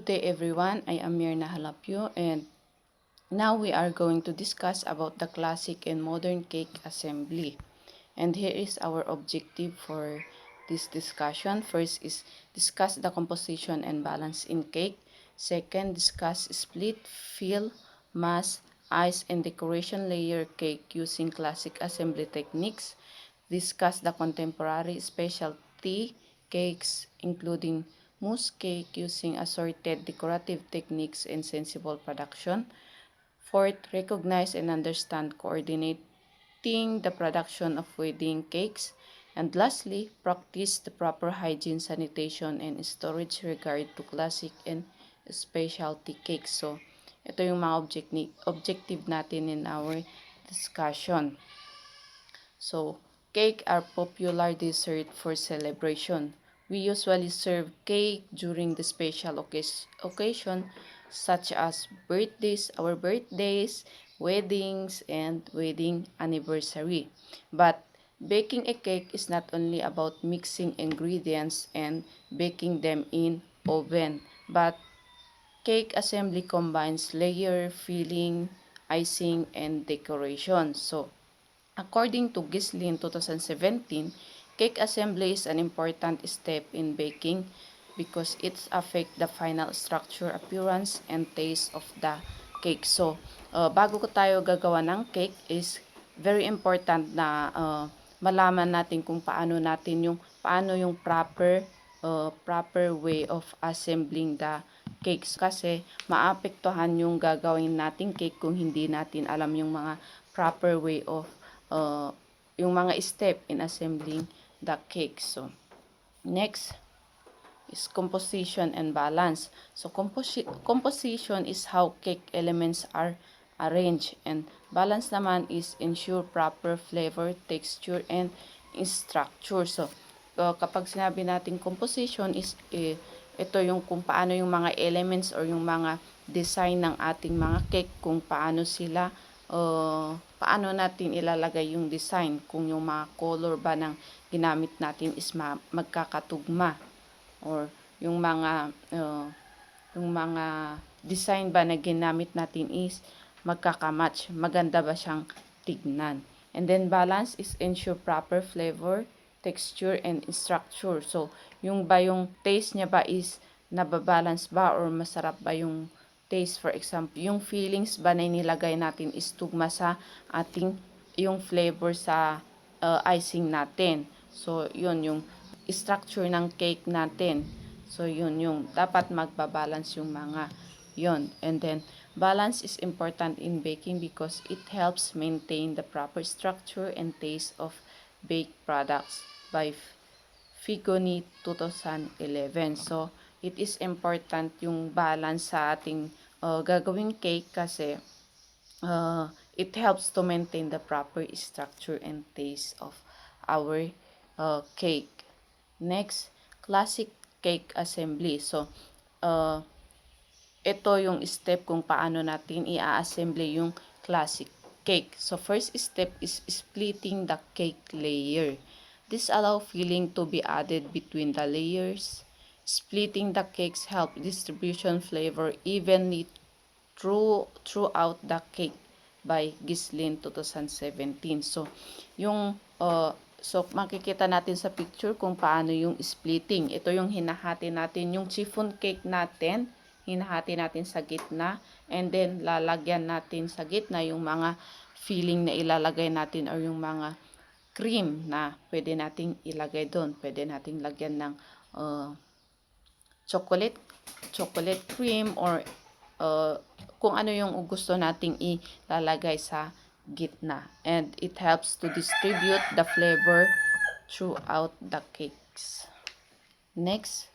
day everyone, I am Mirna Halapyo and now we are going to discuss about the classic and modern cake assembly. And here is our objective for this discussion. First is discuss the composition and balance in cake. Second, discuss split, fill, mass, ice, and decoration layer cake using classic assembly techniques. Discuss the contemporary specialty cakes including mousse cake using assorted decorative techniques and sensible production. Fourth, recognize and understand coordinating the production of wedding cakes. And lastly, practice the proper hygiene, sanitation, and storage regard to classic and specialty cakes. So, ito yung mga objective natin in our discussion. So, cake are popular dessert for celebration. We usually serve cake during the special occasion such as our birthdays, weddings, and wedding anniversary. But baking a cake is not only about mixing ingredients and baking them in oven, but cake assembly combines layer, filling, icing, and decoration. So, according to Gislin 2017, cake assembly is an important step in baking because it affects the final structure, appearance, and taste of the cake. So, bago ko tayo gagawa ng cake is very important na malaman natin kung paano yung proper way of assembling the cakes kasi maapektuhan yung gagawin nating cake kung hindi natin alam yung mga proper way of yung mga step in assembling the cake. So, next is composition and balance. So, composition is how cake elements are arranged and balance naman is ensure proper flavor, texture, and structure. So, kapag sinabi natin composition is ito yung kung paano yung mga elements or yung mga design ng ating mga cake, kung paano sila paano natin ilalagay yung design, kung yung mga color ba ng ginamit natin is magkakatugma or yung mga design ba na ginamit natin is magkakamatch, maganda ba siyang tignan. And then balance is ensure proper flavor, texture, and structure. So, yung taste niya ba is nababalance ba or masarap ba yung taste. For example, yung feelings ba na nilagay natin is tugma sa ating yung flavor sa icing natin. So, yun yung structure ng cake natin. So, yun yung dapat magbabalance yung mga yun. And then, balance is important in baking because it helps maintain the proper structure and taste of baked products by Figoni 2011. So, it is important yung balance sa ating gagawing cake kasi it helps to maintain the proper structure and taste of our cake. Next, classic cake assembly. So, ito yung step kung paano natin i-assemble yung classic cake. So, first step is splitting the cake layer. This allows filling to be added between the layers. Splitting the cakes help distribution flavor evenly throughout the cake by Gislin 2017. So, makikita natin sa picture kung paano yung splitting. Ito yung hinahati natin, yung chiffon cake natin, hinahati natin sa gitna, and then lalagyan natin sa gitna yung mga filling na ilalagay natin or yung mga cream na pwede nating ilagay doon. Pwede nating lagyan ng chocolate cream or kung ano yung gusto nating ilalagay sa gitna. And it helps to distribute the flavor throughout the cakes. Next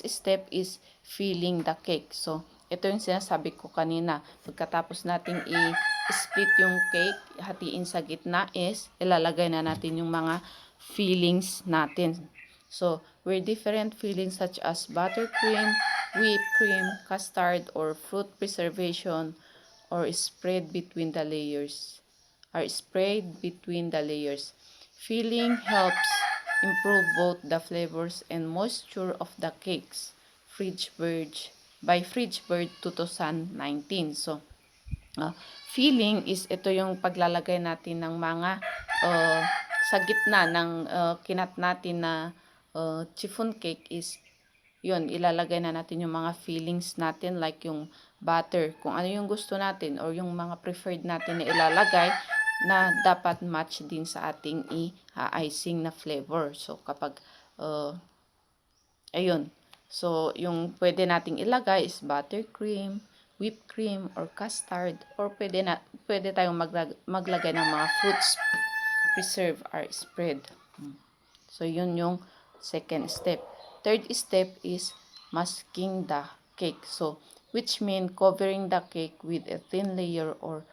step is filling the cake. So, ito yung sinasabi ko kanina. Pagkatapos nating i-split yung cake, hatiin sa gitna is ilalagay na natin yung mga fillings natin. So, where different fillings such as buttercream, whipped cream, custard, or fruit preservation or spread between the layers. Filling helps improve both the flavors and moisture of the cakes. Fridge verge by Fridgebird 2019. So, filling is ito yung paglalagay natin ng mga sa gitna ng kinat natin na chiffon cake is yun, ilalagay na natin yung mga fillings natin like yung butter, kung ano yung gusto natin or yung mga preferred natin na ilalagay na dapat match din sa ating i-icing na flavor. So, kapag ayun. So, yung pwede nating ilagay is buttercream, whipped cream, or custard, or pwede tayong maglagay ng mga fruits preserve or spread. So, yun yung second step. Third step is masking the cake. So, which mean covering the cake with a thin layer or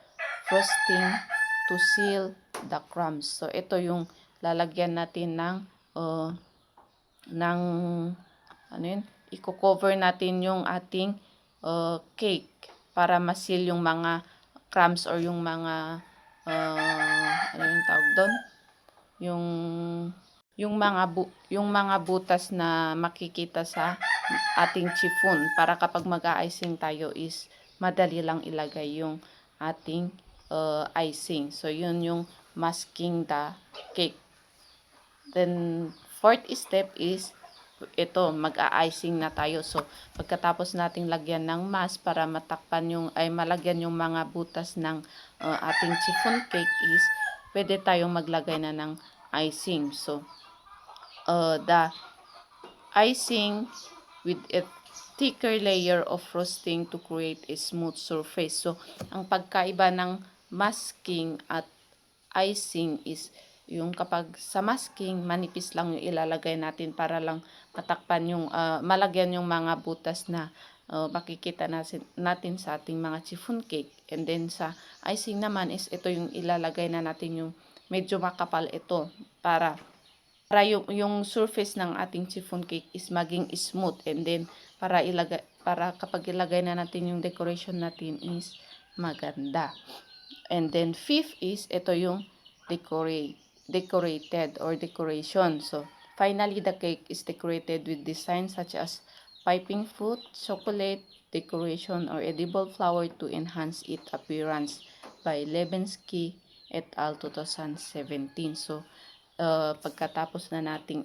frosting to seal the crumbs. So, ito yung lalagyan natin ng ano yun? I-cover natin yung ating cake para ma-seal yung mga crumbs or yung mga ano yung tawag doon? Yung mga butas na makikita sa ating chiffon para kapag mag-a-icing tayo is madali lang ilagay yung ating icing. So, yun yung masking the cake. Then, fourth step is ito, mag-a-icing na tayo. So, pagkatapos nating lagyan ng mask para malagyan yung mga butas ng ating chiffon cake is pwede tayong maglagay na ng icing. So, the icing with a thicker layer of frosting to create a smooth surface. So, ang pagkaiba ng masking at icing is yung kapag sa masking, manipis lang yung ilalagay natin para lang matakpan yung, malagyan yung mga butas na makikita natin sa ating mga chiffon cake. And then sa icing naman is ito yung ilalagay na natin yung medyo makapal ito para yung surface ng ating chiffon cake is maging smooth, and then para kapag ilagay na natin yung decoration natin is maganda. And then fifth is ito yung decorated or decoration. So finally the cake is decorated with designs such as piping fruit, chocolate decoration, or edible flower to enhance its appearance by Lebensky et al. 2017. So pagkatapos na nating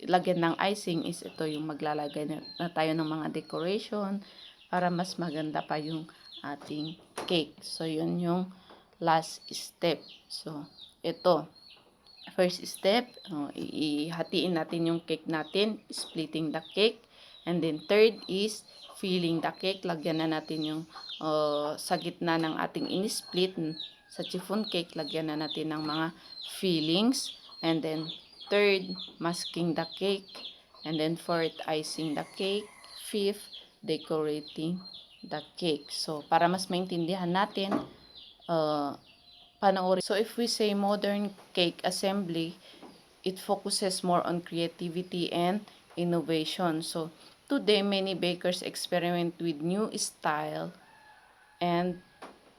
lagyan ng icing is ito yung maglalagay na tayo ng mga decoration para mas maganda pa yung ating cake. So, yun yung last step. So, ito. First step, ihatiin natin yung cake natin, splitting the cake. And then, third is filling the cake. Lagyan na natin yung sa gitna ng ating in-split sa chiffon cake, lagyan na natin ng mga fillings. And then, third, masking the cake. And then, fourth, icing the cake. Fifth, decorating the cake. So, para mas maintindihan natin, panoorin. So, if we say modern cake assembly, it focuses more on creativity and innovation. So, today, many bakers experiment with new style and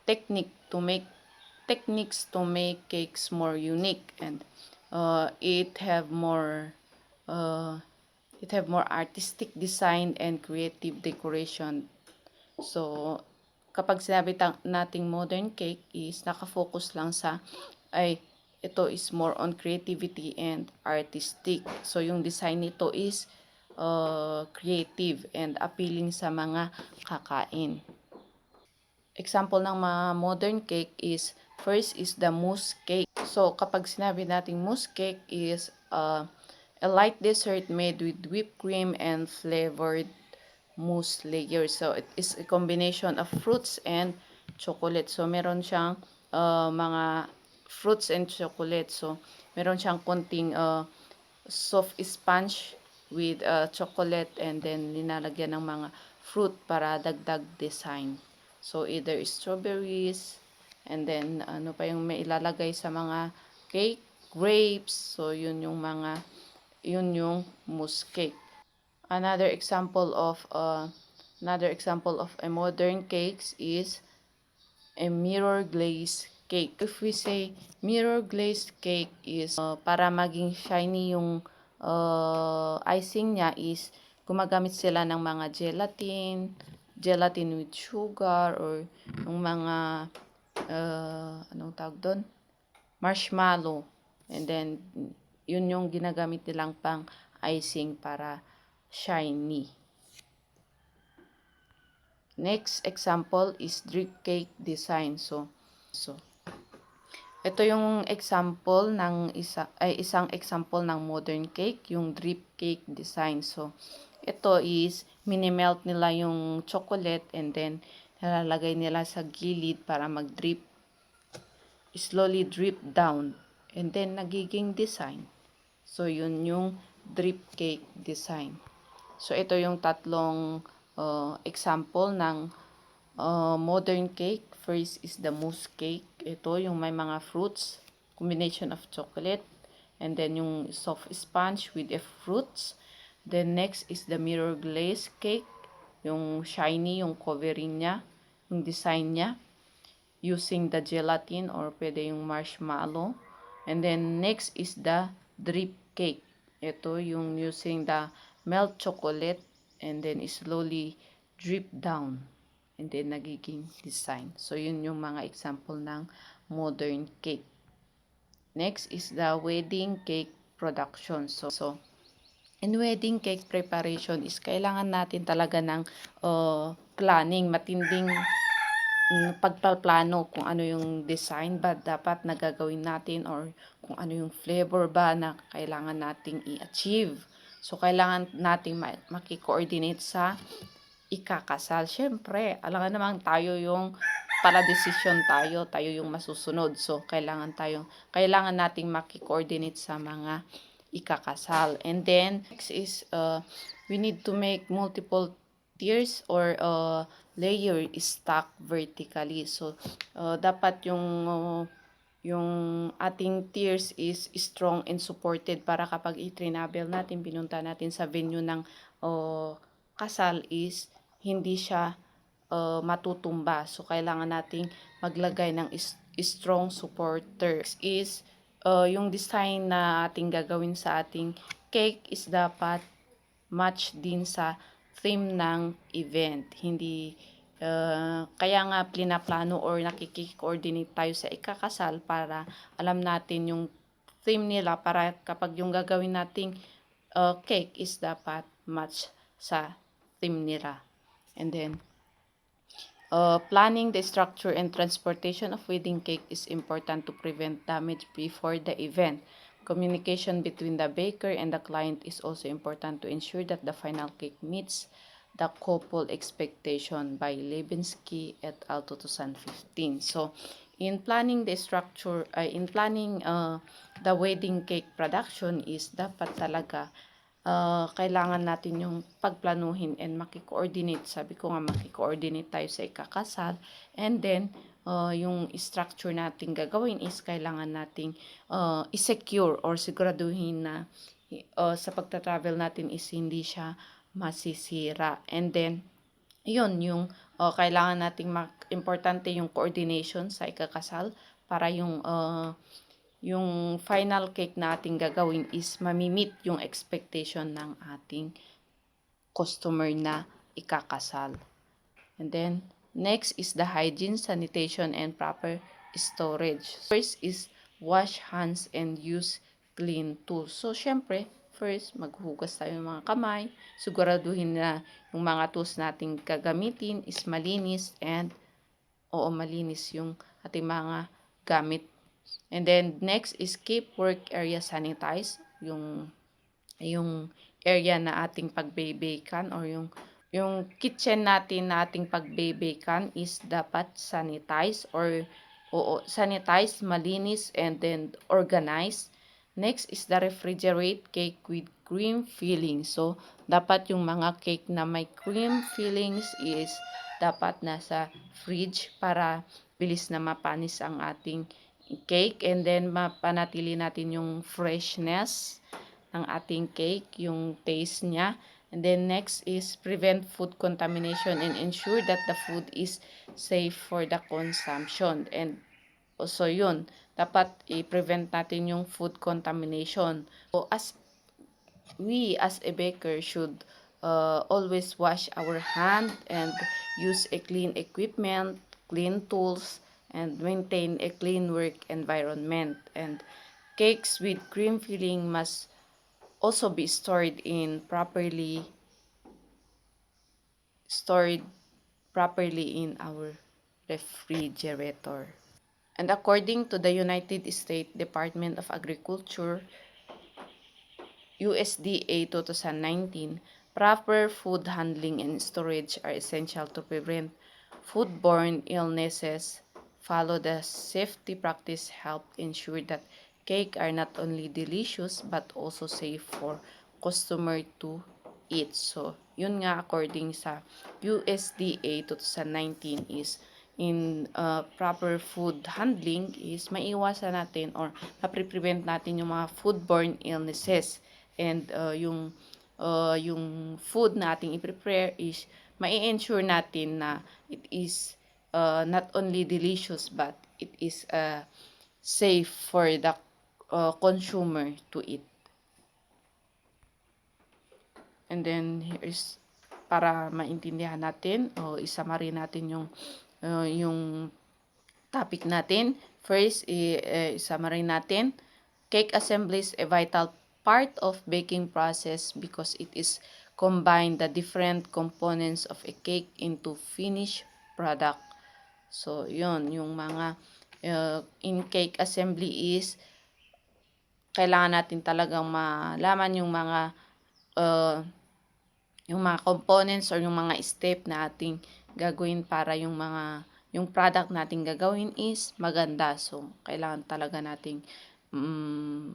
techniques to make cakes more unique, and it have more artistic design and creative decoration. So kapag sinabi nating modern cake is nakafocus lang sa ito is more on creativity and artistic. So yung design nito is creative and appealing sa mga kakain. Example ng mga modern cake is, first is the mousse cake. So, kapag sinabi nating mousse cake is a light dessert made with whipped cream and flavored mousse layer. So, it is a combination of fruits and chocolate. So, meron siyang mga fruits and chocolate. So, meron siyang konting soft sponge with chocolate, and then linalagyan ng mga fruit para dagdag design. So, either strawberries, and then, ano pa yung may ilalagay sa mga cake? Grapes. So, yun yung mousse cake. Another example of a modern cakes is a mirror glaze cake. If we say mirror glaze cake is para maging shiny yung icing niya is gumagamit sila ng mga gelatin with sugar, or yung mga anong tawag doon? Marshmallow. And then, yun yung ginagamit nilang pang icing para shiny. Next example is drip cake design. So ito yung example ng isang example ng modern cake, yung drip cake design. So ito is mini-melt nila yung chocolate and then nilalagay nila sa gilid para mag-drip, slowly drip down, and then nagiging design. So yun yung drip cake design. So ito yung tatlong example ng modern cake. First is the mousse cake. Ito yung may mga fruits, combination of chocolate, and then yung soft sponge with fruits. Then next is the mirror glaze cake, yung shiny, yung covering niya, yung design niya, using the gelatin or pwede yung marshmallow. And then next is the drip cake. Ito yung using the melt chocolate and then slowly drip down and then nagiging design. So yun yung mga example ng modern cake. Next is the wedding cake production. So in wedding cake preparation is kailangan natin talaga ng planning, matinding pagpaplano kung ano yung design ba dapat nagagawin natin, or kung ano yung flavor ba na kailangan nating i-achieve. So, kailangan nating maki-coordinate sa ikakasal. Siyempre, alam nga naman tayo yung para decision tayo yung masusunod. So, kailangan nating maki-coordinate sa mga ikakasal. And then, next is, we need to make multiple tiers or layer is stacked vertically. So, dapat yung ating tiers is strong and supported para kapag i-travel natin, pinunta natin sa venue ng kasal is hindi siya matutumba. So, kailangan nating maglagay ng strong supporters. Is yung design na ating gagawin sa ating cake is dapat match din sa theme ng event. Hindi kaya nga plinaplano or nakiki-coordinate tayo sa ikakasal para alam natin yung theme nila, para kapag yung gagawin nating cake is dapat match sa theme nila. And then planning the structure and transportation of wedding cake is important to prevent damage before the event. Communication between the baker and the client is also important to ensure that the final cake meets the couple expectation by Levinsky et al. 2015. So, in planning the structure, the wedding cake production is dapat talaga kailangan natin yung pagplanuhin and maki-coordinate. Sabi ko nga, maki-coordinate tayo sa ikakasal. And then, yung structure natin gagawin is kailangan nating i-secure or siguraduhin na sa pagta-travel natin is hindi siya masisira. And then, yun, yung kailangan nating importante yung coordination sa ikakasal para yung final cake na ating gagawin is mamimit yung expectation ng ating customer na ikakasal. And then, next is the hygiene, sanitation, and proper storage. First is wash hands and use clean tools. So, syempre, first, maghugas tayo ng mga kamay. Siguraduhin na yung mga tools nating gagamitin is malinis and malinis yung ating mga gamit. And then, next is keep work area sanitized. Yung area na ating pagbe-bakean or yung kitchen natin na ating pagbe-bakean is dapat sanitize or sanitize, malinis, and then organized. Next is the refrigerate cake with cream filling. So, dapat yung mga cake na may cream fillings is dapat nasa fridge para bilis na mapanis ang ating cake, and then mapanatili natin yung freshness ng ating cake, yung taste niya. And then next is prevent food contamination and ensure that the food is safe for the consumption. And also yun, dapat i-prevent natin yung food contamination. So as a baker should always wash our hand and use a clean equipment, clean tools, and maintain a clean work environment. And cakes with cream filling must also be stored properly in our refrigerator. And according to the United States Department of Agriculture, USDA 2019, proper food handling and storage are essential to prevent foodborne illnesses. Follow the safety practice help ensure that cake are not only delicious but also safe for customer to eat. So, yun nga according sa USDA 2019 is in proper food handling is maiiwasan natin or mapreprevent natin yung mga foodborne illnesses. And yung food na ating i-prepare is mai-ensure natin na it is not only delicious but it is safe for the consumer to eat. And then here is para maintindihan natin o i-summary natin yung topic natin. First, i-summary natin. Cake assembly is a vital part of baking process because it is combine the different components of a cake into finished product. So, yun, yung mga in cake assembly is kailangan natin talagang malaman yung mga components or yung mga step na ating gagawin para yung product nating gagawin is maganda. So, kailangan talaga nating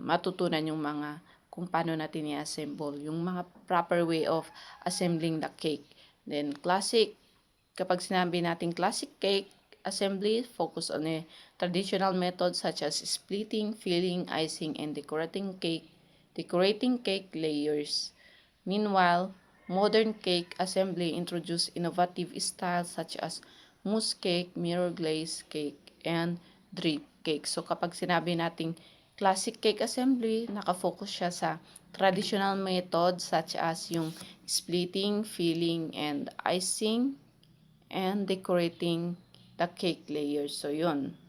matutunan yung mga kung paano natin i-assemble, yung mga proper way of assembling the cake. Then, kapag sinabi natin classic cake assembly, focus on a traditional method such as splitting, filling, icing, and decorating cake layers. Meanwhile, modern cake assembly introduced innovative styles such as mousse cake, mirror glaze cake, and drip cake. So, kapag sinabi nating classic cake assembly, nakafocus siya sa traditional method such as yung splitting, filling, and icing, and decorating the cake layers. So, yun.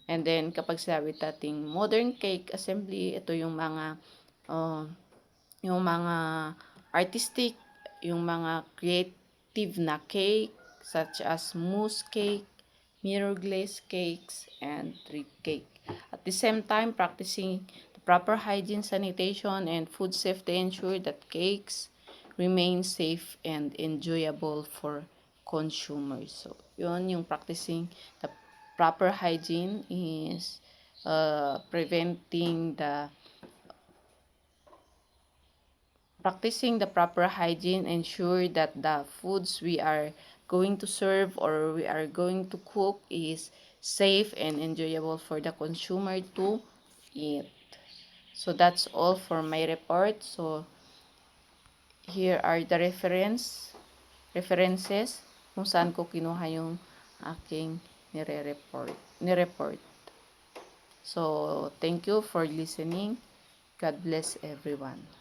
And then, kapag sinabi nating modern cake assembly, ito yung mga artistic, yung mga creative na cake, such as mousse cake, mirror glaze cakes, and drip cake. At the same time, practicing the proper hygiene, sanitation, and food safety ensure that cakes remain safe and enjoyable for consumers. So, yun yung practicing the proper hygiene is practicing the proper hygiene ensure that the foods we are going to serve or we are going to cook is safe and enjoyable for the consumer to eat. So that's all for my report. So here are the references kung saan ko kinuha yung aking nireport. So thank you for listening. God bless everyone.